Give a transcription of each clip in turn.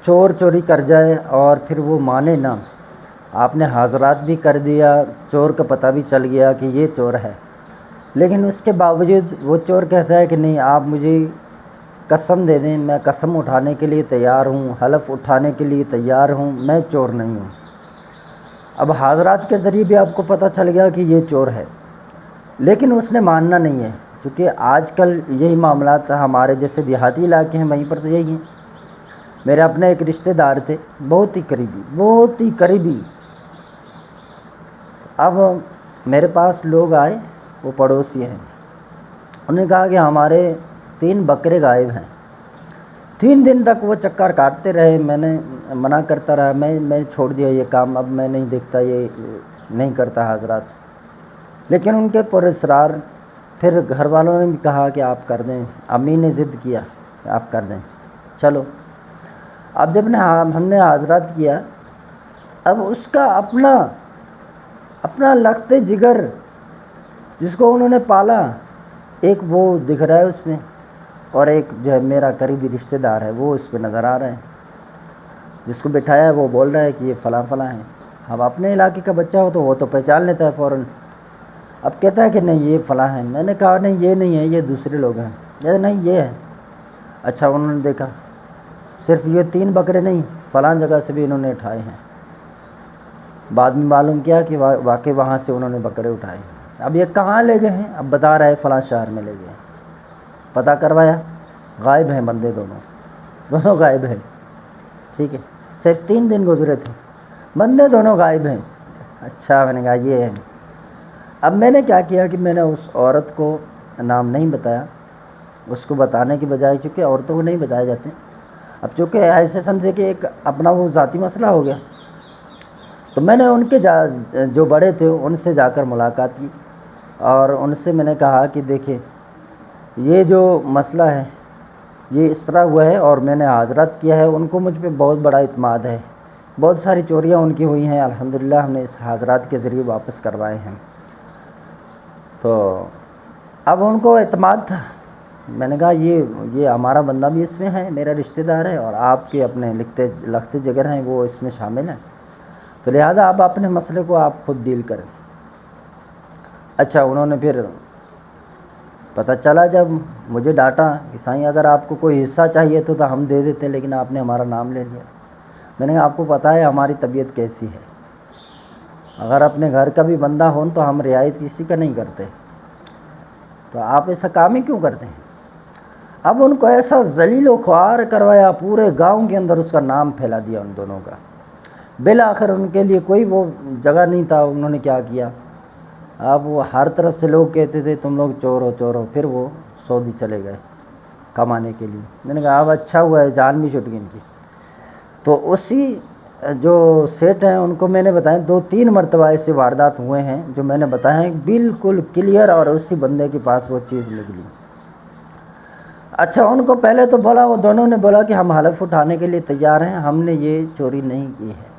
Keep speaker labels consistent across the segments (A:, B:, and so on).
A: چور چوری کر جائے اور پھر وہ مانے نہ، آپ نے حاضرات بھی کر دیا، چور کا پتہ بھی چل گیا کہ یہ چور ہے، لیکن اس کے باوجود وہ چور کہتا ہے کہ نہیں آپ مجھے قسم دے دیں، میں قسم اٹھانے کے لیے تیار ہوں، حلف اٹھانے کے لیے تیار ہوں، میں چور نہیں ہوں۔ اب حاضرات کے ذریعے بھی آپ کو پتہ چل گیا کہ یہ چور ہے، لیکن اس نے ماننا نہیں ہے، چونکہ آج کل یہی معاملات ہمارے جیسے دیہاتی علاقے ہیں وہیں پر تو یہی ہیں۔ میرے اپنے ایک رشتہ دار تھے، بہت ہی قریبی۔ اب میرے پاس لوگ آئے، وہ پڑوسی ہیں، انہوں نے کہا کہ ہمارے 3 بکرے غائب ہیں۔ 3 دن تک وہ چکر کاٹتے رہے، میں نے منع کرتا رہا، میں چھوڑ دیا یہ کام، اب میں نہیں دیکھتا، یہ نہیں کرتا حضرات، لیکن ان کے پر اصرار، پھر گھر والوں نے بھی کہا کہ آپ کر دیں، امی نے ضد کیا کہ آپ کر دیں، چلو۔ اب جب ہم نے حاضرات کیا، اب اس کا اپنا لخت جگر جس کو انہوں نے پالا، ایک وہ دکھ رہا ہے اس میں، اور ایک جو ہے میرا قریبی رشتہ دار ہے وہ اس پہ نظر آ رہا ہے، جس کو بٹھایا ہے وہ بول رہا ہے کہ یہ فلاں فلاں ہے۔ اب اپنے علاقے کا بچہ ہو تو وہ تو پہچان لیتا ہے فوراً، اب کہتا ہے کہ نہیں یہ فلاں ہے۔ میں نے کہا نہیں یہ نہیں ہے، یہ دوسرے لوگ ہیں۔ کہتے نہیں یہ ہے۔ اچھا، انہوں نے دیکھا صرف یہ 3 بکرے نہیں، فلاں جگہ سے بھی انہوں نے اٹھائے ہیں۔ بعد میں معلوم کیا کہ واقعی وہاں سے انہوں نے بکرے اٹھائے۔ اب یہ کہاں لے گئے ہیں؟ اب بتا رہا ہے فلاں شہر میں لے گئے ہیں۔ پتہ کروایا، غائب ہیں بندے، دونوں غائب ہیں۔ ٹھیک ہے، صرف 3 دن گزرے تھے، بندے دونوں غائب ہیں۔ اچھا، میں نے کہا یہ ہے۔ اب میں نے کیا کیا کہ میں نے اس عورت کو نام نہیں بتایا، اس کو بتانے کی بجائے، چونکہ عورتوں کو نہیں بتائے جاتے، اب چونکہ ایسے سمجھے کہ ایک اپنا وہ ذاتی مسئلہ ہو گیا، تو میں نے ان کے جو بڑے تھے ان سے جا کر ملاقات کی، اور ان سے میں نے کہا کہ دیکھیں یہ جو مسئلہ ہے یہ اس طرح ہوا ہے، اور میں نے حاضرات کیا ہے، ان کو مجھ پہ بہت بڑا اعتماد ہے، بہت ساری چوریاں ان کی ہوئی ہیں، الحمدللہ ہم نے اس حاضرات کے ذریعے واپس کروائے ہیں۔ تو اب ان کو اعتماد تھا، میں نے کہا یہ ہمارا بندہ بھی اس میں ہے، میرا رشتہ دار ہے، اور آپ کے اپنے لخت جگر ہیں وہ اس میں شامل ہیں، تو لہذا آپ اپنے مسئلے کو آپ خود ڈیل کریں۔ اچھا، انہوں نے پھر پتہ چلا جب مجھے ڈانٹا کہ سائیں اگر آپ کو کوئی حصہ چاہیے تو ہم دے دیتے، لیکن آپ نے ہمارا نام لے لیا۔ میں نے کہا آپ کو پتہ ہے ہماری طبیعت کیسی ہے، اگر اپنے گھر کا بھی بندہ ہو تو ہم رعایت کسی کا نہیں کرتے، تو آپ ایسا کام ہی کیوں کرتے ہیں؟ اب ان کو ایسا ذلیل و خوار کروایا، پورے گاؤں کے اندر اس کا نام پھیلا دیا ان دونوں کا۔ بالآخر ان کے لیے کوئی وہ جگہ نہیں تھا، انہوں نے کیا کیا، اب وہ ہر طرف سے لوگ کہتے تھے تم لوگ چور ہو، پھر وہ سعودی چلے گئے کمانے کے لیے۔ میں نے کہا اب اچھا ہوا ہے، جان بھی چھٹ گئی ان کی۔ تو اسی جو سیٹ ہیں ان کو میں نے بتایا 2-3 مرتبہ ایسے واردات ہوئے ہیں جو میں نے بتایا ہیں بالکل کلیئر، اور اسی بندے کے پاس وہ چیز نکلی۔ اچھا، ان کو پہلے تو بولا، وہ دونوں نے بولا کہ ہم حلف اٹھانے کے لیے تیار ہیں، ہم نے یہ چوری نہیں کی ہے۔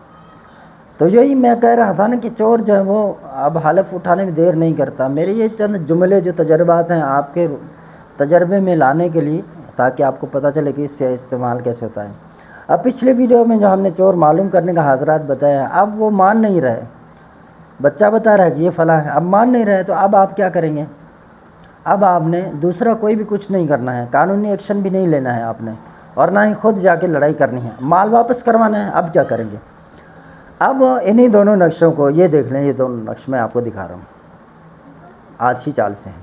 A: تو یہی میں کہہ رہا تھا نا کہ چور جو ہے وہ اب حلف اٹھانے میں دیر نہیں کرتا۔ میرے یہ چند جملے جو تجربات ہیں آپ کے تجربے میں لانے کے لیے، تاکہ آپ کو پتہ چلے کہ اس سے استعمال کیسے ہوتا ہے۔ اب پچھلے ویڈیو میں جو ہم نے چور معلوم کرنے کا حضرات بتایا، اب وہ مان نہیں رہے، بچہ بتا رہا ہے کہ یہ فلاں ہے، اب مان نہیں رہے، تو اب آپ کیا کریں گے؟ اب آپ نے دوسرا کوئی بھی کچھ نہیں کرنا ہے، قانونی ایکشن بھی نہیں لینا ہے آپ نے، اور نہ ہی خود جا کے لڑائی کرنی ہے، مال واپس کروانا ہے۔ اب کیا کریں گے؟ اب انہی دونوں نقشوں کو یہ دیکھ لیں، یہ دونوں نقش میں آپ کو دکھا رہا ہوں، آج ہی چال سے ہیں۔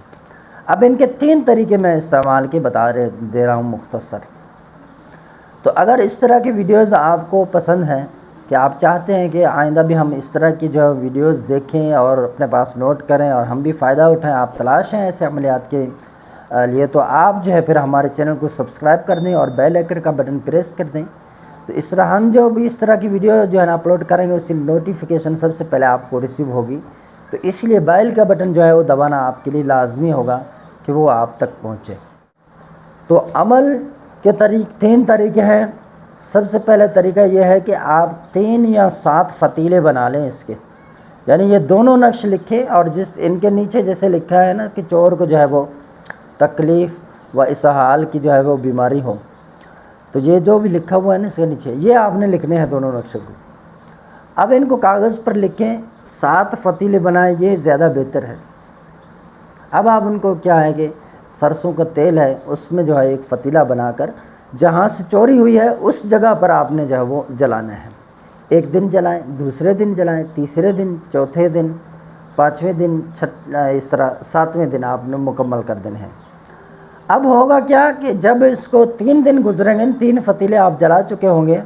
A: اب ان کے 3 طریقے میں استعمال کے دے رہا ہوں مختصر۔ تو اگر اس طرح کی ویڈیوز آپ کو پسند ہیں کہ آپ چاہتے ہیں کہ آئندہ بھی ہم اس طرح کی جو ویڈیوز دیکھیں اور اپنے پاس نوٹ کریں اور ہم بھی فائدہ اٹھائیں، آپ تلاش ہیں ایسے عملیات کے لیے، تو آپ جو ہے پھر ہمارے چینل کو سبسکرائب کر دیں اور بیل آئیکن کا بٹن پریس کر دیں، تو اس طرح ہم جو بھی اس طرح کی ویڈیو جو ہے نا اپلوڈ کریں گے اس کی نوٹیفیکیشن سب سے پہلے آپ کو ریسیو ہوگی۔ تو اس لیے بیل کا بٹن جو ہے وہ دبانا آپ کے لیے لازمی ہوگا کہ وہ آپ تک پہنچے۔ تو عمل کے 3 طریقے ہیں۔ سب سے پہلے طریقہ یہ ہے کہ آپ 3 یا 7 فتیلے بنا لیں اس کے، یعنی یہ دونوں نقش لکھیں، اور ان کے نیچے جیسے لکھا ہے نا کہ چور کو جو ہے وہ تکلیف و اسہال کی جو ہے وہ بیماری ہو، تو یہ جو بھی لکھا ہوا ہے نا اس کے نیچے یہ آپ نے لکھنے ہیں دونوں نقشے کو. اب ان کو کاغذ پر لکھیں, 7 فتیلے بنائیں, یہ زیادہ بہتر ہے. اب آپ ان کو کیا ہے کہ سرسوں کا تیل ہے اس میں جو ہے ایک فتیلہ بنا کر جہاں سے چوری ہوئی ہے اس جگہ پر آپ نے جو ہے وہ جلانا ہے. ایک دن جلائیں, دوسرے دن جلائیں, تیسرے دن, چوتھے دن, 5ویں دن, اس طرح 7ویں دن آپ نے مکمل کر دینے ہیں. اب ہوگا کیا کہ جب اس کو 3 دن گزریں گے, 3 فتیلے آپ جلا چکے ہوں گے,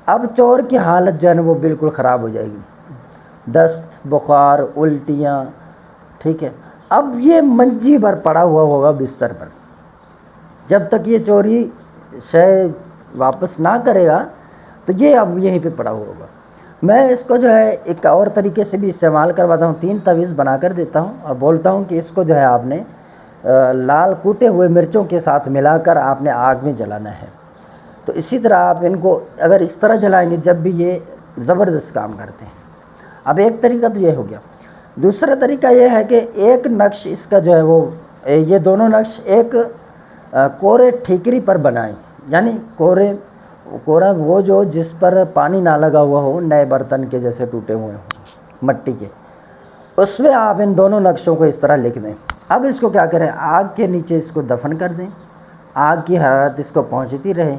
A: اب چور کی حالت جو ہے نا وہ بالکل خراب ہو جائے گی, دست, بخار, الٹیاں, ٹھیک ہے. اب یہ منجی بھر پڑا ہوا ہوگا بستر پر, جب تک یہ چوری شے واپس نہ کرے گا تو یہ اب یہیں پہ پڑا ہوا ہوگا. میں اس کو جو ہے ایک اور طریقے سے بھی استعمال کرواتا ہوں, 3 تویز بنا کر دیتا ہوں اور بولتا ہوں کہ اس کو جو ہے آپ نے لال کوٹے ہوئے مرچوں کے ساتھ ملا کر آپ نے آگ میں جلانا ہے. تو اسی طرح آپ ان کو اگر اس طرح جلائیں گے جب بھی یہ زبردست کام کرتے ہیں. اب ایک طریقہ تو یہ ہو گیا. دوسرا طریقہ یہ ہے کہ ایک نقش اس کا جو ہے وہ یہ دونوں نقش ایک کورے ٹھیکری پر بنائیں, یعنی کورا وہ جو جس پر پانی نہ لگا ہوا ہو, نئے برتن کے جیسے ٹوٹے ہوئے ہوں مٹی کے, اس میں آپ ان دونوں نقشوں کو اس طرح لکھ دیں. اب اس کو کیا کریں, آگ کے نیچے اس کو دفن کر دیں, آگ کی حرارت اس کو پہنچتی رہے,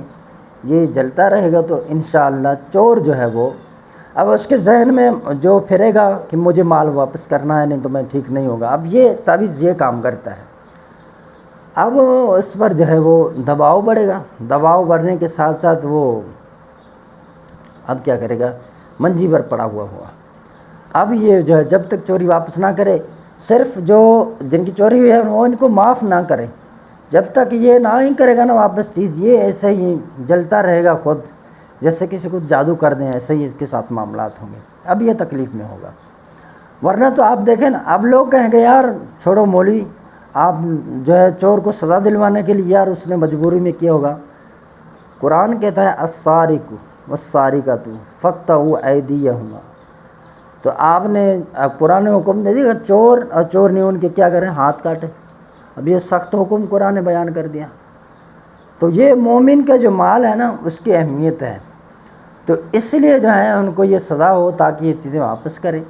A: یہ جلتا رہے گا تو انشاءاللہ چور جو ہے وہ اب اس کے ذہن میں جو پھرے گا کہ مجھے مال واپس کرنا ہے نہیں تو میں ٹھیک نہیں ہوگا. اب یہ تعویذ یہ کام کرتا ہے. اب اس پر جو ہے وہ دباؤ بڑھے گا, دباؤ بڑھنے کے ساتھ ساتھ وہ اب کیا کرے گا, منجی پر پڑا ہوا ہوا. اب یہ جو ہے جب تک چوری واپس نہ کرے, صرف جو جن کی چوری ہوئی ہے وہ ان کو معاف نہ کرے, جب تک یہ نہ ہی کرے گا نا واپس چیز, یہ ایسے ہی جلتا رہے گا خود, جیسے کسی کو جادو کر دیں ایسے ہی اس کے ساتھ معاملات ہوں گے. اب یہ تکلیف میں ہوگا. ورنہ تو آپ دیکھیں نا, اب لوگ کہیں گے یار چھوڑو مولوی, آپ جو ہے چور کو سزا دلوانے کے لیے یار اس نے مجبوری میں کیا ہوگا. قرآن کہتا ہے السارق والسارقۃ فاقطعوا ایدیہما, تو آپ نے قرآن حکم دے دیا چور اور چور نہیں ان کے کیا کریں, ہاتھ کاٹے. اب یہ سخت حکم قرآن نے بیان کر دیا. تو یہ مومن کا جو مال ہے نا اس کی اہمیت ہے, تو اس لیے جو ہے ان کو یہ سزا ہو تاکہ یہ چیزیں واپس کریں.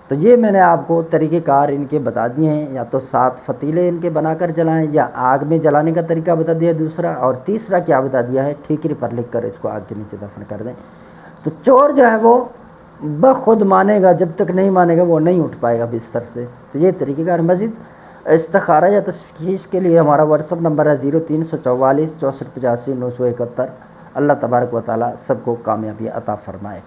A: تو یہ میں نے آپ کو طریقہ کار ان کے بتا دیے ہیں, یا تو 7 فتیلے ان کے بنا کر جلائیں, یا آگ میں جلانے کا طریقہ بتا دیا دوسرا, اور تیسرا کیا بتا دیا ہے, ٹھیکری پر لکھ کر اس کو آگ کے نیچے دفن کر دیں. تو چور جو ہے وہ بخود مانے گا, جب تک نہیں مانے گا وہ نہیں اٹھ پائے گا بستر سے. تو یہ طریقہ کار. مزید استخارہ یا تشخیص کے لیے ہمارا واٹس ایپ نمبر ہے 0344 6485 971. اللہ تبارک و تعالیٰ سب کو کامیابی عطا فرمائے.